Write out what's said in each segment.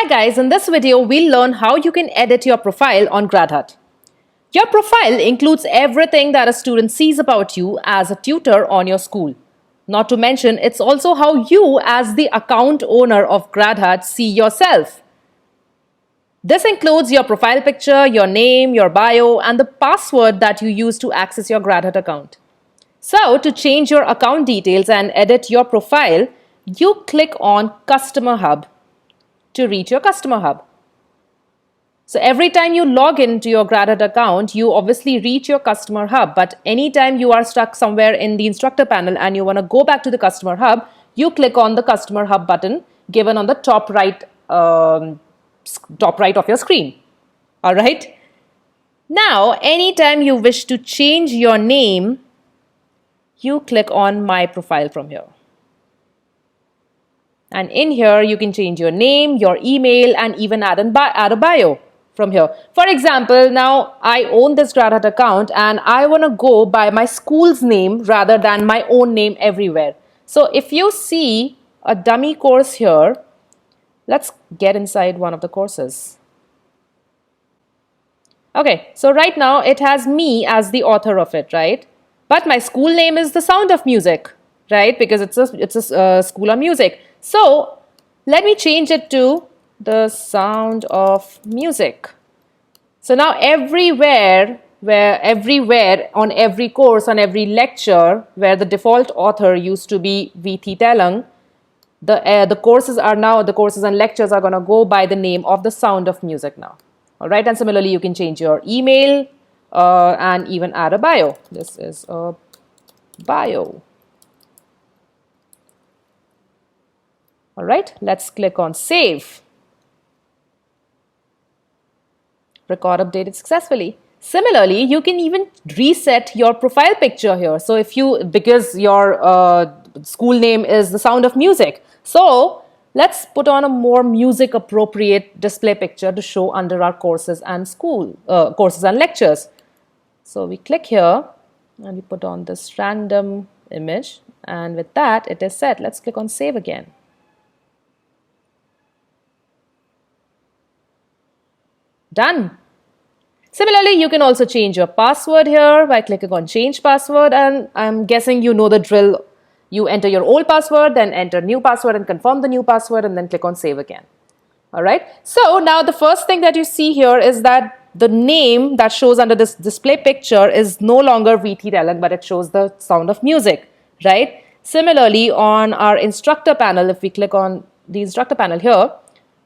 Hi guys, in this video we'll learn how you can edit your profile on GradHut. Your profile includes everything that a student sees about you as a tutor on your school. Not to mention, it's also how you as the account owner of GradHut see yourself. This includes your profile picture, your name, your bio, and the password that you use to access your GradHut account. So, to change your account details and edit your profile, you click on Customer Hub to reach your Customer Hub. So every time you log into your GradHut account, you obviously reach your Customer Hub. But anytime you are stuck somewhere in the instructor panel and you want to go back to the Customer Hub, you click on the Customer Hub button given on the top right of your screen. All right. Now, anytime you wish to change your name, you click on My Profile from here. And in here, you can change your name, your email, and even add a bio from here. For example, now I own this GradHut account and I want to go by my school's name rather than my own name everywhere. So if you see a dummy course here, let's get inside one of the courses. Okay, so right now it has me as the author of it, right? But my school name is The Sound of Music, right? Because it's a school of music. So let me change it to The Sound of Music. So now everywhere on every course, on every lecture, where the default author used to be VT Telang, the courses and lectures are going to go by the name of The Sound of Music now. All right, and similarly, you can change your email and even add a bio. This is a bio. All right, let's click on Save. Record updated successfully. Similarly, you can even reset your profile picture here. So because your school name is The Sound of Music. So let's put on a more music appropriate display picture to show under our courses and courses and lectures. So we click here and we put on this random image. And with that, it is set. Let's click on Save again. Done. Similarly, you can also change your password here by clicking on Change Password, and I'm guessing you know the drill. You enter your old password, then enter new password and confirm the new password, and then click on Save again. All right. So now the first thing that you see here is that the name that shows under this display picture is no longer VT Telang, but it shows The Sound of Music, right? Similarly, on our instructor panel, if we click on the instructor panel here,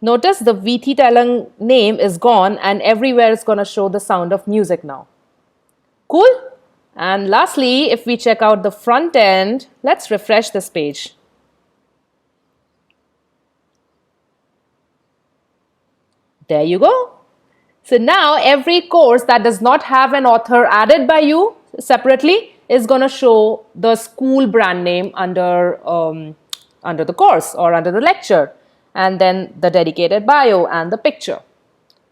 notice the VT Telang name is gone and everywhere it's going to show The Sound of Music now. Cool? And lastly, if we check out the front end, let's refresh this page. There you go. So now every course that does not have an author added by you separately is going to show the school brand name under the course or under the lecture, and then the dedicated bio and the picture.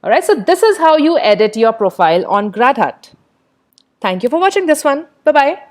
All right, so this is how you edit your profile on GradHut. Thank you for watching this one. Bye-bye.